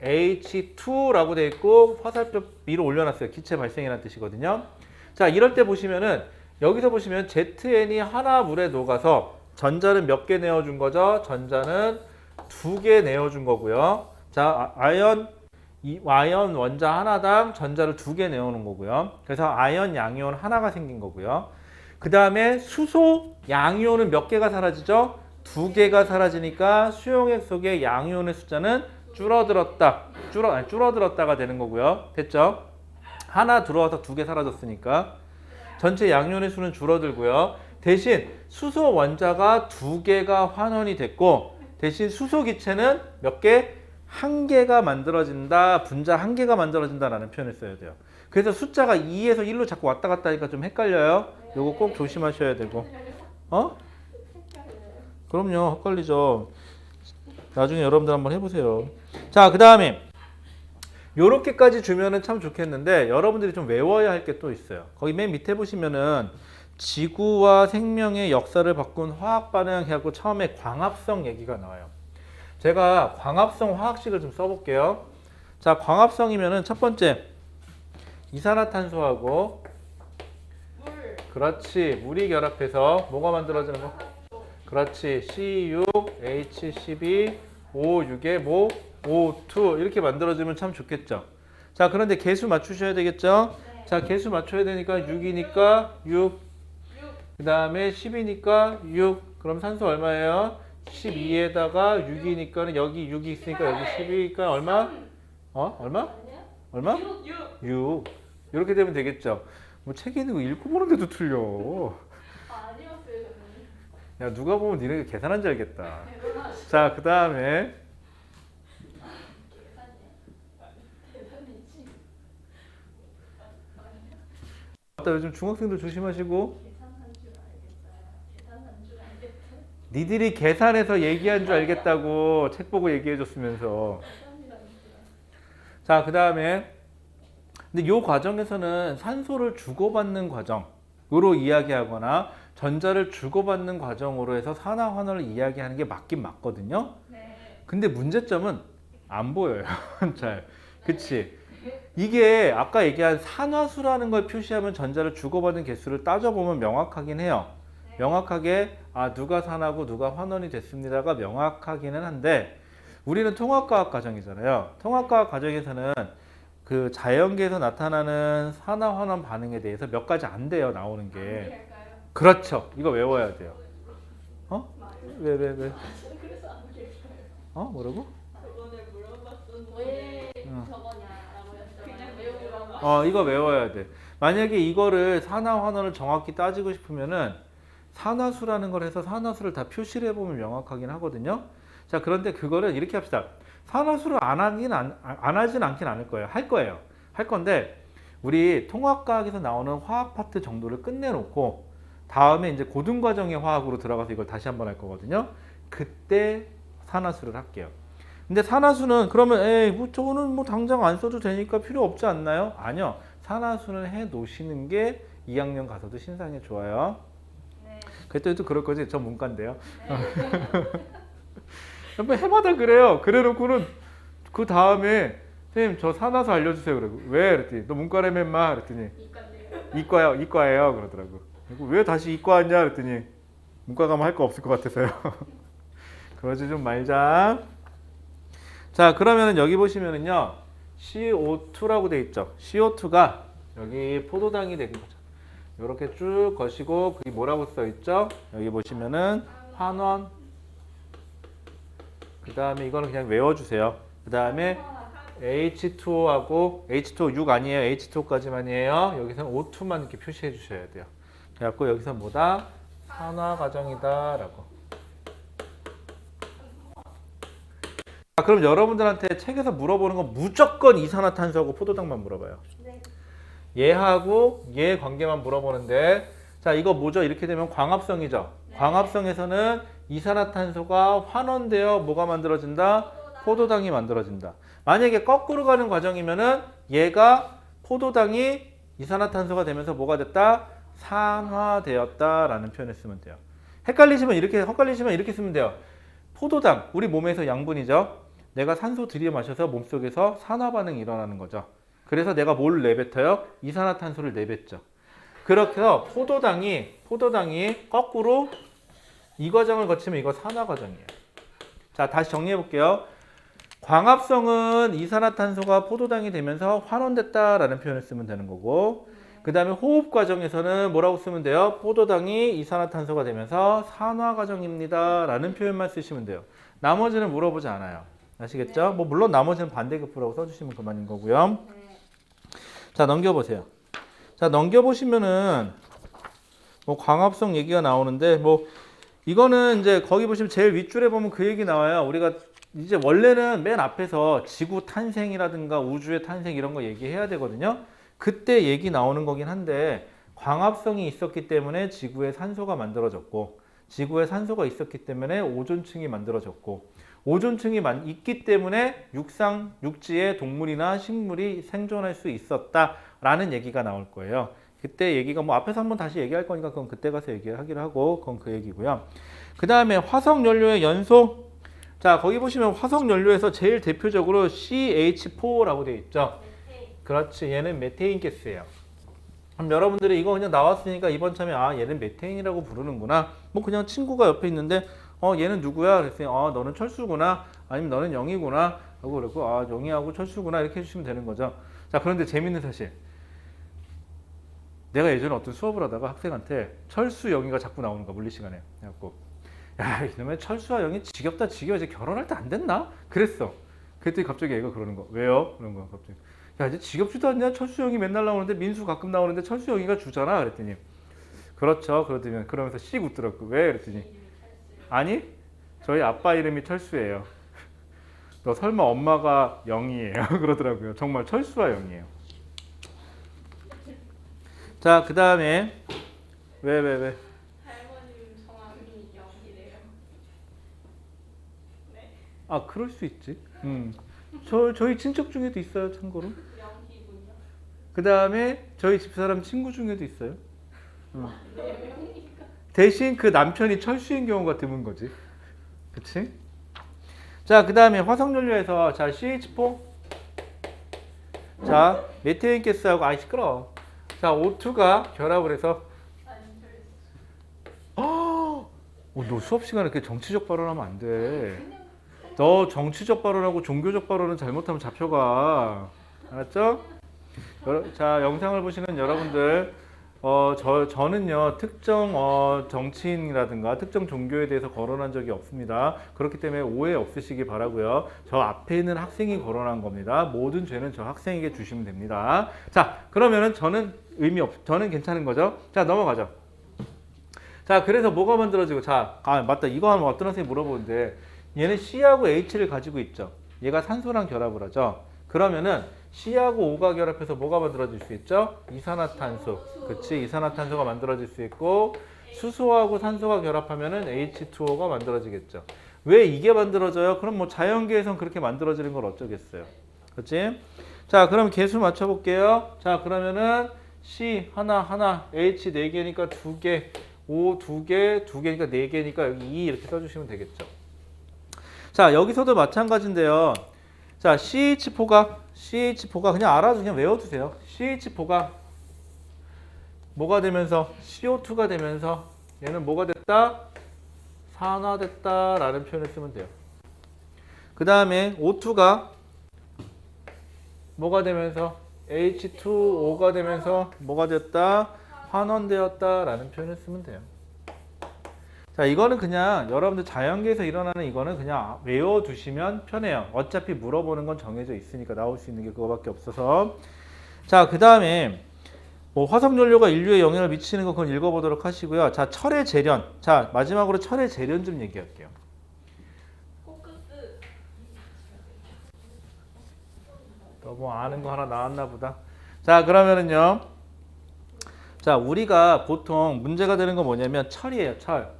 H2라고 돼 있고 화살표 위로 올려놨어요. 기체 발생이라는 뜻이거든요. 자, 이럴 때 보시면은 여기서 보시면 ZN이 하나 물에 녹아서 전자는 몇 개 내어준 거죠? 전자는 2개 내어준 거고요. 자, 아연 원자 하나당 전자를 2개 내어놓은 거고요. 그래서 아연 양이온 하나가 생긴 거고요. 그 다음에 수소 양이온은 몇 개가 사라지죠? 2개가 사라지니까 수용액 속의 양이온의 숫자는 줄어들었다가 되는 거고요. 됐죠? 하나 들어와서 2개 사라졌으니까 전체 양이온의 수는 줄어들고요. 대신 수소 원자가 2개가 환원이 됐고 대신 수소 기체는 몇 개? 1개가 만들어진다. 분자 1개가 만들어진다라는 표현을 써야 돼요. 그래서 숫자가 2에서 1로 자꾸 왔다 갔다 하니까 좀 헷갈려요. 요거 꼭 조심하셔야 되고. 그럼요. 헷갈리죠. 나중에 여러분들 한번 해보세요. 자, 그 다음에 요렇게까지 주면은 참 좋겠는데 여러분들이 좀 외워야 할 게 또 있어요. 거기 맨 밑에 보시면은 지구와 생명의 역사를 바꾼 화학 반응 해갖고 처음에 광합성 얘기가 나와요. 제가 광합성 화학식을 좀 써볼게요. 자, 광합성이면은 첫 번째 이산화탄소하고 물. 그렇지 물이 결합해서 뭐가 만들어지는 거? 그렇지 C6H12 O6에 뭐 O2 이렇게 만들어지면 참 좋겠죠. 자, 그런데 개수 맞추셔야 되겠죠. 네. 자, 개수 맞춰야 되니까 6이니까 6 그 다음에 10이니까 6 그럼 산소 얼마예요? 12에다가 6이니까 여기 6이 있으니까 여기 10이니까 얼마? 얼마? 아니야? 얼마? 6. 6 이렇게 되면 되겠죠. 뭐 책에 있는 거 읽고 보는데도 틀려. 아니었어요, 저는. 야, 누가 보면 니네 계산한 줄 알겠다. 대단하시. 자, 그 다음에 대단이지. 맞다, 요즘 중학생들 조심하시고 계산한 줄 알겠어요. 계산한 줄 알겠어요. 니들이 계산해서 얘기한 줄 알겠다고 책 보고 얘기해 줬으면서. 계산이라니까요. 자, 그 다음에 근데 이 과정에서는 산소를 주고받는 과정으로 이야기하거나 전자를 주고받는 과정으로 해서 산화환원을 이야기하는 게 맞긴 맞거든요. 네. 근데 문제점은 안 보여요. 잘. 그치? 이게 아까 얘기한 산화수라는 걸 표시하면 전자를 주고받은 개수를 따져보면 명확하긴 해요. 명확하게 누가 산화고 누가 환원이 됐습니다가 명확하기는 한데 우리는 통합과학 과정이잖아요. 통합과학 과정에서는 그 자연계에서 나타나는 산화 환원 반응에 대해서 몇 가지 안 돼요. 나오는 게. 할까요? 그렇죠. 이거 외워야 돼요. 왜? 그래서 안 할까요? 뭐라고? 저번에 물어봤었는데 왜 저거냐라고 했죠. 그냥 외우라고. 이거 외워야 돼. 만약에 이거를 산화 환원을 정확히 따지고 싶으면은 산화수라는 걸 해서 산화수를 다 표시를 해보면 명확하긴 하거든요. 자, 그런데 그거를 이렇게 합시다. 산화수를 안 하진 않긴 않을 거예요. 할 거예요. 할 건데 우리 통합과학에서 나오는 화학 파트 정도를 끝내놓고 다음에 이제 고등과정의 화학으로 들어가서 이걸 다시 한번 할 거거든요. 그때 산화수를 할게요. 근데 산화수는 그러면 에이 뭐 저거는 뭐 당장 안 써도 되니까 필요 없지 않나요? 아니요. 산화수는 해 놓으시는 게 2학년 가서도 신상에 좋아요. 네. 그때도 그럴 거지. 저 문과인데요. 뭐 해마다 그래요. 그래놓고는 그 다음에 선생님 저 산화수 알려주세요. 그러고 왜? 그랬더니 너 문과라며 인마 그랬더니 이과인데요. 이과예요 그러더라고. 그리고 왜 다시 이과 왔냐 그랬더니 문과 가면 할 거 없을 것 같아서요. 그러지 좀 말자. 자 그러면은 여기 보시면은요 CO2라고 돼 있죠. CO2가 여기 포도당이 되는 거죠. 이렇게 쭉 거시고 그게 뭐라고 써 있죠? 여기 보시면은 환원. 그 다음에 이거는 그냥 외워주세요. 그 다음에 H2O하고 H2O 6 아니에요. H2O까지만이에요. 여기서는 O2만 이렇게 표시해 주셔야 돼요. 그래갖고 여기서 뭐다? 산화 과정이다 라고. 그럼 여러분들한테 책에서 물어보는 건 무조건 이산화탄소하고 포도당만 물어봐요. 네. 얘하고 얘 관계만 물어보는데 자 이거 뭐죠? 이렇게 되면 광합성이죠. 네. 광합성에서는 이산화탄소가 환원되어 뭐가 만들어진다? 포도당이 만들어진다. 만약에 거꾸로 가는 과정이면은 얘가 포도당이 이산화탄소가 되면서 뭐가 됐다? 산화되었다라는 표현을 쓰면 돼요. 헷갈리시면 이렇게 쓰면 돼요. 포도당, 우리 몸에서 양분이죠. 내가 산소 들여 마셔서 몸속에서 산화 반응이 일어나는 거죠. 그래서 내가 뭘 내뱉어요? 이산화탄소를 내뱉죠. 그렇게 해서 포도당이 거꾸로 이 과정을 거치면 이거 산화 과정이에요. 자, 다시 정리해 볼게요. 광합성은 이산화탄소가 포도당이 되면서 환원됐다라는 표현을 쓰면 되는 거고, 그 다음에 호흡 과정에서는 뭐라고 쓰면 돼요? 포도당이 이산화탄소가 되면서 산화 과정입니다 라는 표현만 쓰시면 돼요. 나머지는 물어보지 않아요. 아시겠죠? 네. 뭐 물론 나머지는 반대급부라고 써주시면 그만인 거고요. 네. 자, 넘겨보세요. 자, 넘겨보시면은 뭐 광합성 얘기가 나오는데 뭐 이거는 이제 거기 보시면 제일 윗줄에 보면 그 얘기 나와요. 우리가 이제 원래는 맨 앞에서 지구 탄생이라든가 우주의 탄생 이런 거 얘기해야 되거든요. 그때 얘기 나오는 거긴 한데 광합성이 있었기 때문에 지구에 산소가 만들어졌고 지구에 산소가 있었기 때문에 오존층이 만들어졌고 오존층이 있기 때문에 육지의 동물이나 식물이 생존할 수 있었다라는 얘기가 나올 거예요. 그때 얘기가 뭐 앞에서 한번 다시 얘기할 거니까 그건 그때 가서 얘기하기로 하고 그건 그 얘기고요. 그 다음에 화석 연료의 연소. 자, 거기 보시면 화석 연료에서 제일 대표적으로 CH4라고 되어 있죠. 그렇지, 얘는 메테인 가스예요. 그럼 여러분들이 이거 그냥 나왔으니까 이번 참에 아 얘는 메테인이라고 부르는구나. 뭐 그냥 친구가 옆에 있는데 얘는 누구야? 그랬더니 너는 철수구나. 아니면 너는 영이구나. 하고 그러고 영이하고 철수구나 이렇게 해주시면 되는 거죠. 자, 그런데 재밌는 사실. 내가 예전에 어떤 수업을 하다가 학생한테 철수 영이가 자꾸 나오는 거야 물리 시간에. 그래갖고 야 이놈의 철수와 영이 지겹다 지겨워 이제 결혼할 때 안 됐나? 그랬어. 그랬더니 갑자기 얘가 그러는 거. 왜요? 그런 거야 갑자기. 야 이제 지겹지도 않냐? 철수 영이 맨날 나오는데 민수 가끔 나오는데 철수 영이가 주잖아. 그랬더니 그렇죠. 그러면서 씩 웃더라고. 왜? 그랬더니 아니 저희 아빠 이름이 철수예요. 너 설마 엄마가 영이에요? 그러더라고요. 정말 철수와 영이에요. 자, 그 다음에 왜? 할머님 성함이 영이래요. 네. 아, 그럴 수 있지. 저희 친척 중에도 있어요, 참고로. 영희군요. 그 다음에 저희 집사람 친구 중에도 있어요. 네 명이니까. 대신 그 남편이 철수인 경우가 드문 거지. 그치? 자, 그 다음에 화석연료에서 자, CH4. 자, 메테인 가스하고 시끄러워. 자, O2가 결합을 해서 너 수업 시간에 이렇게 정치적 발언하면 안 돼. 너 정치적 발언하고 종교적 발언은 잘못하면 잡혀가. 알았죠? 자, 영상을 보시는 여러분들, 저는요 특정 정치인이라든가 특정 종교에 대해서 거론한 적이 없습니다. 그렇기 때문에 오해 없으시기 바라고요. 저 앞에 있는 학생이 거론한 겁니다. 모든 죄는 저 학생에게 주시면 됩니다. 자, 그러면은 저는 저는 괜찮은 거죠. 자, 넘어가죠. 자, 그래서 뭐가 만들어지고, 자, 맞다. 이거 하면 어떤 학생이 물어보는데, 얘는 C하고 H를 가지고 있죠. 얘가 산소랑 결합을 하죠. 그러면은 C하고 O가 결합해서 뭐가 만들어질 수 있죠? 이산화탄소. 그치? 이산화탄소가 만들어질 수 있고, 수소하고 산소가 결합하면은 H2O가 만들어지겠죠. 왜 이게 만들어져요? 그럼 뭐 자연계에선 그렇게 만들어지는 걸 어쩌겠어요. 그렇지? 자, 그럼 개수 맞춰볼게요. 자, 그러면은 C 하나, H 4개니까 2개, O 2개, 2개니까 4개니까 여기 2 이렇게 써주시면 되겠죠. 자, 여기서도 마찬가지인데요. 자, CH4가 그냥 알아서 그냥 외워두세요. CH4가 뭐가 되면서 CO2가 되면서 얘는 뭐가 됐다? 산화됐다 라는 표현을 쓰면 돼요. 그 다음에 O2가 뭐가 되면서 H2O가 되면서 뭐가 됐다? 환원되었다 라는 표현을 쓰면 돼요. 자, 이거는 그냥 여러분들 자연계에서 일어나는 이거는 그냥 외워두시면 편해요. 어차피 물어보는 건 정해져 있으니까 나올 수 있는 게 그거밖에 없어서. 자, 그 다음에 뭐 화석연료가 인류에 영향을 미치는 거 그건 읽어보도록 하시고요. 자, 철의 재련. 자, 마지막으로 철의 재련 좀 얘기할게요. 코크스. 너무 아는 거 하나 나왔나 보다. 자, 그러면은요. 자, 우리가 보통 문제가 되는 건 뭐냐면 철이에요, 철.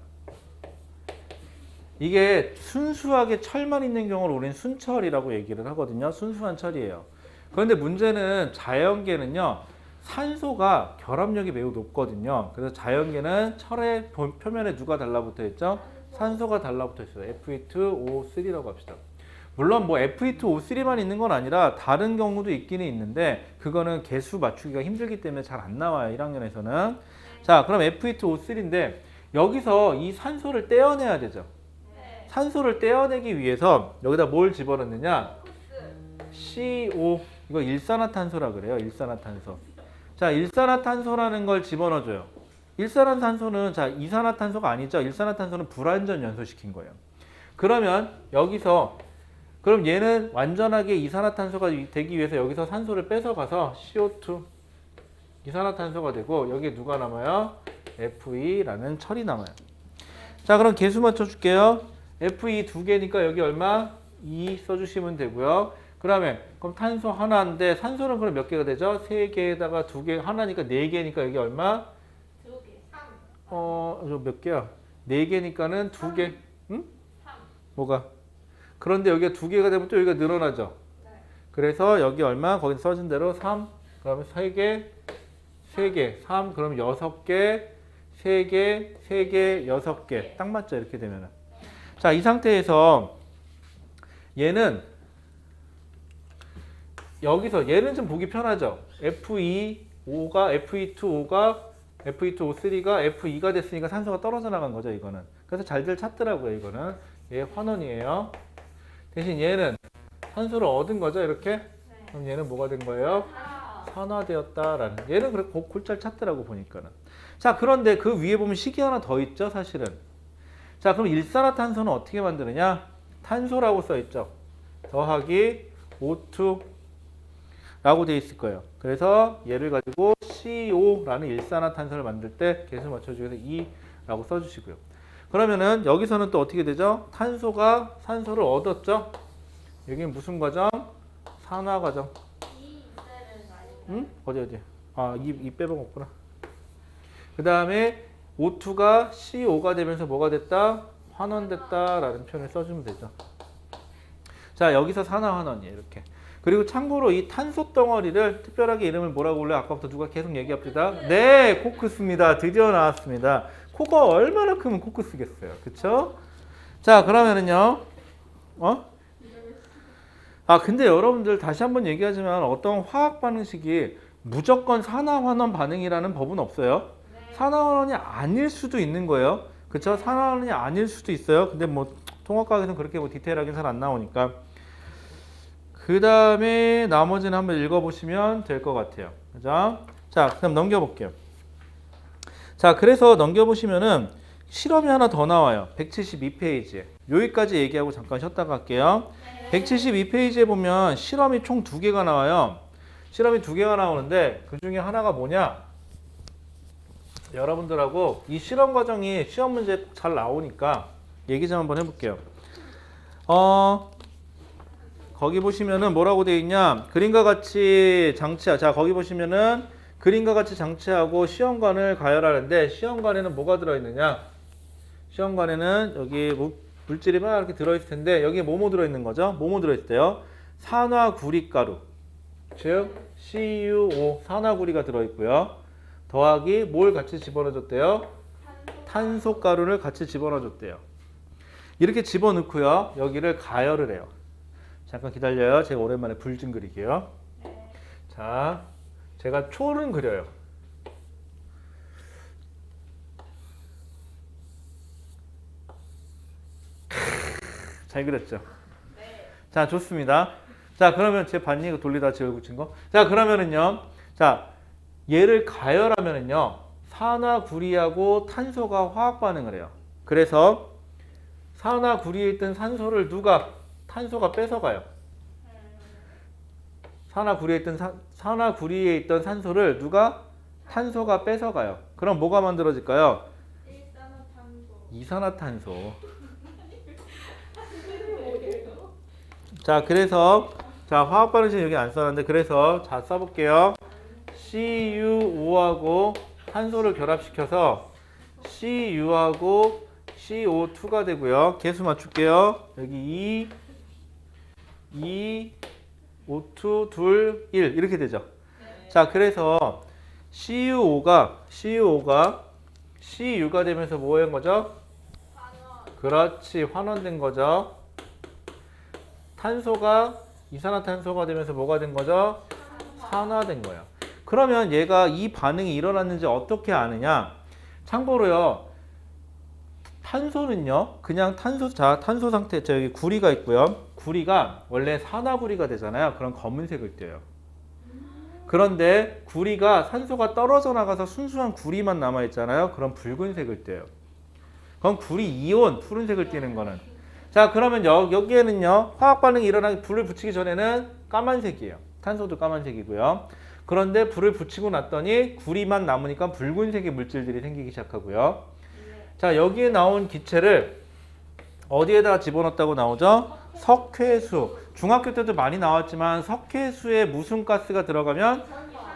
이게 순수하게 철만 있는 경우를 우리는 순철이라고 얘기를 하거든요. 순수한 철이에요. 그런데 문제는 자연계는요. 산소가 결합력이 매우 높거든요. 그래서 자연계는 철의 표면에 누가 달라붙어 있죠? 산소가 달라붙어 있어요. Fe2O3라고 합시다. 물론 뭐 Fe2O3만 있는 건 아니라 다른 경우도 있기는 있는데 그거는 개수 맞추기가 힘들기 때문에 잘 안 나와요. 1학년에서는. 자, 그럼 Fe2O3인데 여기서 이 산소를 떼어내야 되죠. 산소를 떼어내기 위해서 여기다 뭘 집어넣느냐? CO, 이거 일산화탄소라 그래요. 일산화탄소. 자, 일산화탄소라는 걸 집어넣어줘요. 일산화탄소는 자 이산화탄소가 아니죠. 일산화탄소는 불완전 연소시킨 거예요. 그러면 여기서 그럼 얘는 완전하게 이산화탄소가 되기 위해서 여기서 산소를 뺏어가서 CO2 이산화탄소가 되고 여기에 누가 남아요? Fe라는 철이 남아요. 자, 그럼 개수 맞춰줄게요. Fe 2개니까 여기 얼마? 2 써주시면 되고요. 그러면 그럼 탄소 하나인데 산소는 그럼 몇 개가 되죠? 3개에다가 2개 하나니까 4개니까 여기 얼마? 2개. 3. 몇 개야? 4개니까는 2개. 응? 3. 뭐가? 그런데 여기가 2개가 되면 또 여기가 늘어나죠. 네. 그래서 여기 얼마? 거기 써진 대로 3. 그러면 3개, 3개, 3. 그럼 6개, 3개, 3개, 6개. 딱 맞죠? 이렇게 되면은. 자, 이 상태에서 얘는 여기서 얘는 좀 보기 편하죠. Fe2O3가 Fe2O3가 됐으니까 산소가 떨어져 나간 거죠, 이거는. 그래서 잘들 찾더라고요, 이거는. 얘 환원이에요. 대신 얘는 산소를 얻은 거죠, 이렇게. 그럼 얘는 뭐가 된 거예요? 산화되었다라는. 얘는 그렇게 골잘 찾더라고 보니까는. 자, 그런데 그 위에 보면 식이 하나 더 있죠, 사실은. 자, 그럼 일산화탄소는 어떻게 만드느냐? 탄소라고 써 있죠. 더하기 O2 라고 되어 있을 거예요. 그래서 얘를 가지고 CO라는 일산화탄소를 만들 때 개수 맞춰주기 위해서 2라고 써주시고요. 그러면은 여기서는 또 어떻게 되죠? 탄소가 산소를 얻었죠? 여기는 무슨 과정? 산화 과정. 응? 어디? 아, 이 빼먹었구나. 그 다음에 O2가 CO가 되면서 뭐가 됐다? 환원됐다라는 표현을 써주면 되죠. 자, 여기서 산화 환원이에요, 이렇게. 그리고 참고로 이 탄소 덩어리를 특별하게 이름을 뭐라고 불러요? 아까부터 누가 계속 얘기합니다. 네, 코크스입니다. 드디어 나왔습니다. 코가 얼마나 크면 코크스겠어요, 그쵸? 자, 그러면은요, 근데 여러분들 다시 한번 얘기하지만 어떤 화학 반응식이 무조건 산화환원 반응이라는 법은 없어요. 산화환원이 아닐 수도 있는 거예요. 그쵸? 산화환원이 아닐 수도 있어요. 근데 뭐 통합과학에서는 그렇게 뭐 디테일하게 잘 안 나오니까. 그 다음에 나머지는 한번 읽어보시면 될 것 같아요. 그죠? 자, 그럼 넘겨볼게요. 자, 그래서 넘겨보시면은 실험이 하나 더 나와요. 172페이지에. 여기까지 얘기하고 잠깐 쉬었다가 갈게요. 172페이지에 보면 실험이 총 2개가 나와요. 실험이 2개가 나오는데 그 중에 하나가 뭐냐? 여러분들하고 이 실험 과정이 시험 문제 잘 나오니까 얘기 좀 한번 해볼게요. 거기 보시면은 뭐라고 되어 있냐? 그림과 같이 장치야. 자, 거기 보시면은 그림과 같이 장치하고 시험관을 가열하는데 시험관에는 뭐가 들어있느냐? 시험관에는 여기 물질이 막 이렇게 들어있을 텐데 여기에 뭐뭐 들어있는 거죠? 뭐뭐 들어있을 때요? 산화구리가루, 즉 CuO 산화구리가 들어있고요. 더하기 뭘 같이 집어넣어줬대요? 탄소가루를 같이 집어넣어줬대요. 이렇게 집어넣고요. 여기를 가열을 해요. 잠깐 기다려요. 제가 오랜만에 불 좀 그릴게요. 자, 제가 초는 그려요. 잘 그렸죠? 자, 좋습니다. 자, 그러면 제 반니 돌리다 제 얼굴 친 거. 자, 그러면은요. 자, 얘를 가열하면은요. 산화구리하고 탄소가 화학 반응을 해요. 그래서 산화구리에 있던 산소를 탄소가 뺏어가요. 산화구리에 있던 산소를 탄소가 뺏어가요. 그럼 뭐가 만들어질까요? 이산화탄소. 자, 그래서 화학 반응식 여기 안 써놨는데 그래서 자 써볼게요. CuO하고 탄소를 결합시켜서 Cu하고 CO2가 되고요. 개수 맞출게요. 여기 2, O2, 2, 1 이렇게 되죠. 자, 그래서 CuO가 Cu가 되면서 뭐인 거죠? 그렇지, 환원된 거죠. 탄소가 이산화탄소가 되면서 뭐가 된 거죠? 산화된 거예요. 그러면 얘가 이 반응이 일어났는지 어떻게 아느냐? 참고로요. 탄소는요. 그냥 탄소 상태, 여기 구리가 있고요. 구리가 원래 산화구리가 되잖아요. 그럼 검은색을 띄어요. 그런데 구리가 산소가 떨어져 나가서 순수한 구리만 남아 있잖아요. 그럼 붉은색을 띄어요. 그럼 구리 이온 푸른색을 띄는 거는. 자, 그러면 여기에는요. 화학 반응이 일어나기 불을 붙이기 전에는 까만색이에요. 탄소도 까만색이고요. 그런데 불을 붙이고 났더니 구리만 남으니까 붉은색의 물질들이 생기기 시작하고요. 자, 여기에 나온 기체를 어디에다가 집어넣었다고 나오죠? 석회수. 중학교 때도 많이 나왔지만 석회수에 무슨 가스가 들어가면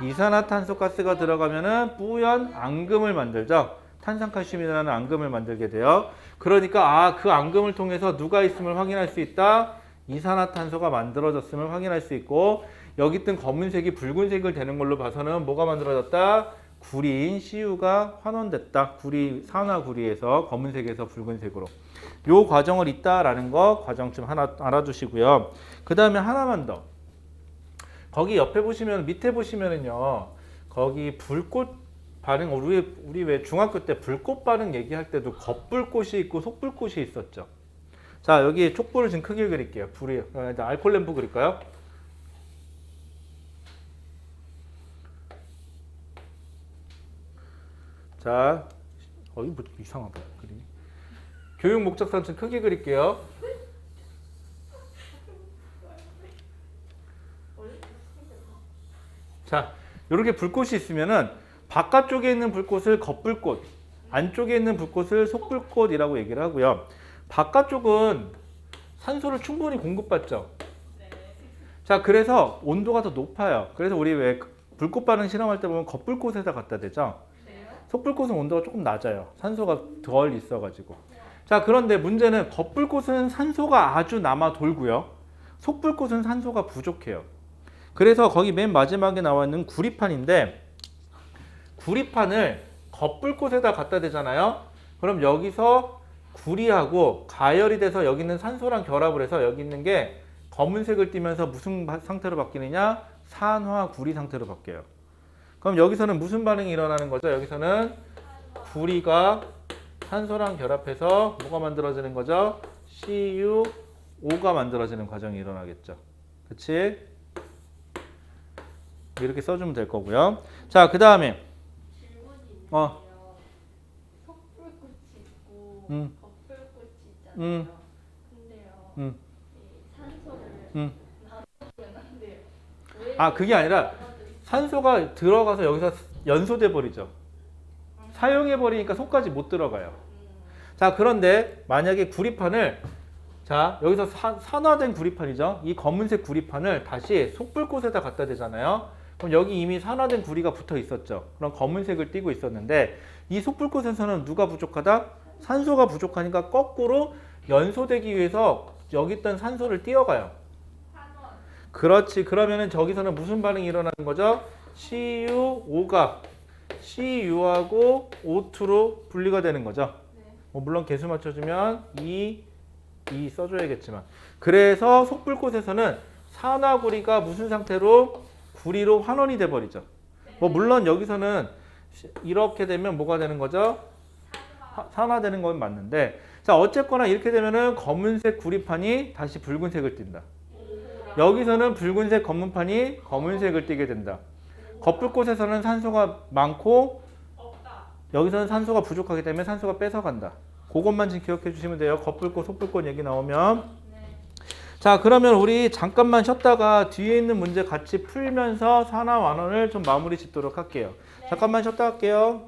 이산화탄소 가스가 들어가면은 뿌연 앙금을 만들죠. 탄산칼슘이라는 앙금을 만들게 돼요. 그러니까 그 앙금을 통해서 누가 있음을 확인할 수 있다. 이산화탄소가 만들어졌음을 확인할 수 있고 여기 있던 검은색이 붉은색을 되는 걸로 봐서는 뭐가 만들어졌다? 구리인 Cu가 환원됐다. 산화구리에서 검은색에서 붉은색으로. 요 과정을 있다라는 거 과정 좀 하나 알아두시고요. 그 다음에 하나만 더. 거기 옆에 보시면 밑에 보시면은요. 거기 불꽃 반응 우리 왜 중학교 때 불꽃 반응 얘기할 때도 겉불꽃이 있고 속불꽃이 있었죠. 자, 여기 촉불을 지금 크게 그릴게요. 알콜 램프 그릴까요? 자, 이거 뭐 이상하다 그림이. 교육 목적상 좀 크게 그릴게요. 자, 이렇게 불꽃이 있으면은 바깥쪽에 있는 불꽃을 겉불꽃, 안쪽에 있는 불꽃을 속불꽃이라고 얘기를 하고요. 바깥쪽은 산소를 충분히 공급받죠. 자, 그래서 온도가 더 높아요. 그래서 우리 왜 불꽃 반응 실험할 때 보면 겉불꽃에다 갖다 대죠. 속불꽃은 온도가 조금 낮아요. 산소가 덜 있어가지고. 자, 그런데 문제는 겉불꽃은 산소가 아주 남아 돌고요. 속불꽃은 산소가 부족해요. 그래서 거기 맨 마지막에 나와 있는 구리판인데 구리판을 겉불꽃에다 갖다 대잖아요. 그럼 여기서 구리하고 가열이 돼서 여기 있는 산소랑 결합을 해서 여기 있는 게 검은색을 띠면서 무슨 상태로 바뀌느냐? 산화구리 상태로 바뀌어요. 그럼 여기서는 무슨 반응이 일어나는 거죠? 여기서는 구리가 산소랑 결합해서 뭐가 만들어지는 거죠? CuO가 만들어지는 과정이 일어나겠죠. 그치? 이렇게 써주면 될 거고요. 자, 그 다음에 질문이 있는데요. 속불꽃이 있고 겉불꽃이 있잖아요. 근데요. 이 산소를 나눠주면 안 돼요. 왜 그게 아니라 나눠주지? 산소가 들어가서 여기서 연소돼 버리죠. 사용해 버리니까 속까지 못 들어가요. 자, 그런데 만약에 구리판을 자, 여기서 산화된 구리판이죠. 이 검은색 구리판을 다시 속불꽃에다 갖다 대잖아요. 그럼 여기 이미 산화된 구리가 붙어 있었죠. 그럼 검은색을 띠고 있었는데 이 속불꽃에서는 누가 부족하다? 산소가 부족하니까 거꾸로 연소되기 위해서 여기 있던 산소를 띄어가요. 산원. 그렇지. 그러면은 저기서는 무슨 반응이 일어나는 거죠? CuO가 Cu하고 O2로 분리가 되는 거죠. 네. 뭐 물론 개수 맞춰주면 2 써줘야겠지만. 그래서 속불꽃에서는 산화구리가 무슨 상태로? 구리로 환원이 돼버리죠. 뭐 물론 여기서는 이렇게 되면 뭐가 되는 거죠? 산화되는 건 맞는데, 자 어쨌거나 이렇게 되면은 검은색 구리판이 다시 붉은색을 띈다. 여기서는 붉은색 검은판이 검은색을 띠게 된다. 겉불꽃에서는 산소가 많고 여기서는 산소가 부족하기 때문에 산소가 뺏어간다. 그것만 지금 기억해 주시면 돼요. 겉불꽃, 속불꽃 얘기 나오면. 네. 자 그러면 우리 잠깐만 쉬었다가 뒤에 있는 문제 같이 풀면서 산화 완원을 좀 마무리 짓도록 할게요. 잠깐만 쉬었다 할게요.